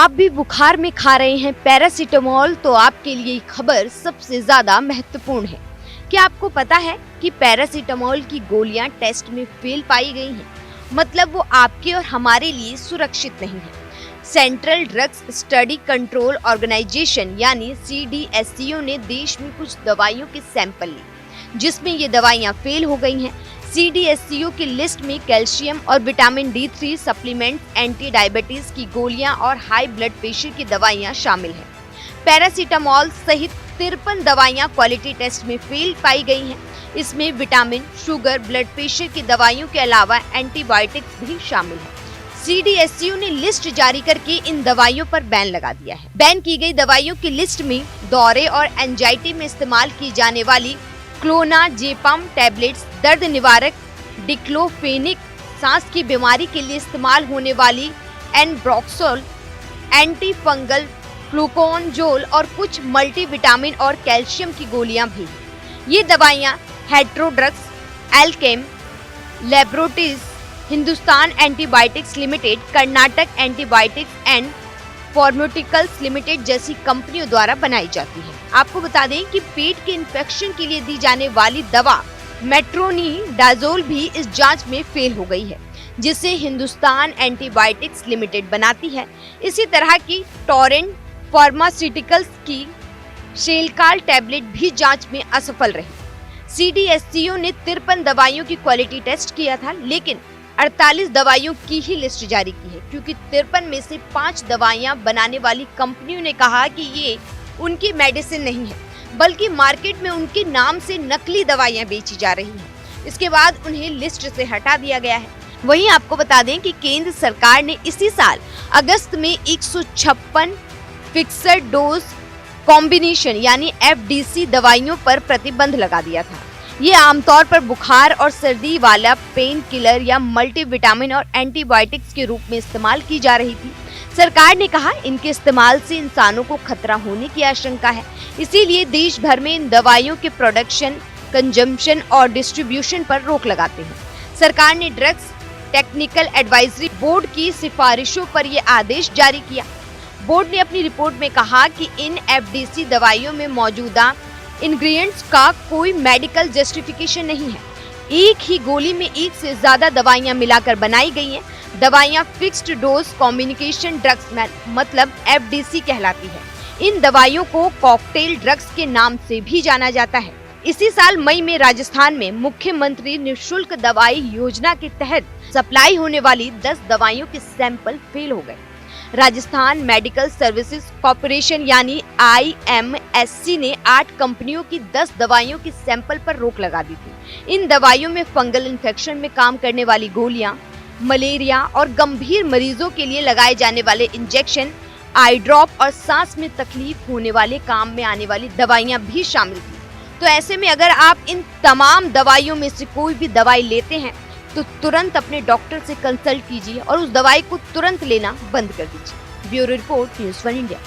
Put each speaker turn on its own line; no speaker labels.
आप भी बुखार में खा रहे हैं पैरासीटामोल तो आपके लिए खबर सबसे ज्यादा महत्वपूर्ण है। क्या आपको पता है कि पैरासीटामोल की गोलियां टेस्ट में फेल पाई गई हैं? मतलब वो आपके और हमारे लिए सुरक्षित नहीं है। Central Drugs Study Control Organisation यानी CDSCO ने देश में कुछ दवाइयों के सैंपल लिए जिसमें ये दवाइयां फेल हो गई हैं। CDSCO की लिस्ट में कैल्शियम और vitamin D3 supplement, anti diabetes की गोलियां और हाई ब्लड प्रेशर की दवाइयां शामिल हैं। पैरासीटामोल सहित 53 दवाइयां क्वालिटी टेस्ट में फेल पाई गई हैं। इसमें विटामिन, शुगर, ब्लड प्रेशर की दवाइयों के अलावा एंटीबायोटिक्स भी शामिल है। CDSCO ने लिस्ट जारी करके इन दवाइयों पर बैन लगा दिया है। बैन की गई दवाइयों की लिस्ट में दौरे और एंजाइटी में इस्तेमाल की जाने वाली क्लोनाजेपाम टैबलेट्स, दर्द निवारक डिक्लोफेनिक, सांस की बीमारी के लिए इस्तेमाल होने वाली एनब्रोक्सोल, एंटी फंगल फ्लूकोनजोल और कुछ मल्टीविटामिन और कैल्शियम की गोलियां भी। ये दवाइयां Hetero Drugs, Alkem laboratories, Hindustan antibiotics limited, Karnataka antibiotics and pharmaceuticals limited जैसी कंपनियों द्वारा बनाई जाती है। आपको बता दें कि पेट के इन्फेक्शन के लिए दी जाने वाली दवा मेट्रोनिडाजोल भी इस जांच में फेल हो गई है, जिसे हिंदुस्तान एंटीबायोटिक्स लिमिटेड बनाती है। इसी तरह की टोरेंट फार्मास्यूटिकल्स की शेलकाल टैबलेट भी जांच में असफल रही। CDSCO ने 53 दवाइयों की क्वालिटी टेस्ट किया था, लेकिन 48 दवाइयों की ही लिस्ट जारी की है, क्योंकि 53 में से 5 दवाइयां बनाने वाली कंपनियों ने कहा कि ये उनकी मेडिसिन नहीं है, बल्कि मार्केट में उनके नाम से नकली दवाइयां बेची जा रही हैं। इसके बाद उन्हें लिस्ट से हटा दिया गया है। वहीं आपको बता दें कि केंद्र सरकार ने इसी साल अगस्त में 156 फिक्स्ड डोज कॉम्बिनेशन यानी FDC दवाइयों पर प्रतिबंध लगा दिया था। ये आमतौर पर बुखार और सर्दी वाला पेन किलर या मल्टीविटामिन और एंटीबायोटिक्स के रूप में इस्तेमाल की जा रही थी। सरकार ने कहा इनके इस्तेमाल से इंसानों को खतरा होने की आशंका है, इसीलिए देश भर में इन दवाइयों के प्रोडक्शन, कंजम्पशन और डिस्ट्रीब्यूशन पर रोक लगाते हैं। सरकार ने ड्रग्स टेक्निकल एडवाइजरी बोर्ड की सिफारिशों पर यह आदेश जारी किया। बोर्ड ने अपनी रिपोर्ट में कहा कि इन FDC दवाइयों में मौजूदा इंग्रेडिएंट्स का कोई मेडिकल जस्टिफिकेशन नहीं है। एक ही गोली में एक से ज्यादा दवाइयां मिलाकर बनाई गई हैं। दवाइयां फिक्स्ड डोज कॉम्बिनेशन ड्रग्स मतलब FDC कहलाती है। इन दवाइयों को कॉकटेल ड्रग्स के नाम से भी जाना जाता है। इसी साल मई में राजस्थान में मुख्यमंत्री निःशुल्क दवाई योजना के तहत सप्लाई होने वाली 10 दवाइयों के सैंपल फेल हो गए। राजस्थान मेडिकल सर्विसेज कॉर्पोरेशन यानी IMSC ने 8 कंपनियों की 10 दवाइयों के सैंपल पर रोक लगा दी थी। इन दवाइयों में फंगल इन्फेक्शन में काम करने वाली गोलियां, मलेरिया और गंभीर मरीजों के लिए लगाए जाने वाले इंजेक्शन, आई ड्रॉप और सांस में तकलीफ होने वाले काम में आने वाली दवाइयां भी शामिल थी। तो ऐसे में अगर आप इन तमाम दवाइयों में से कोई भी दवाई लेते हैं तो तुरंत अपने डॉक्टर से कंसल्ट कीजिए और उस दवाई को तुरंत लेना बंद कर दीजिए। Bureau report, news 1 India.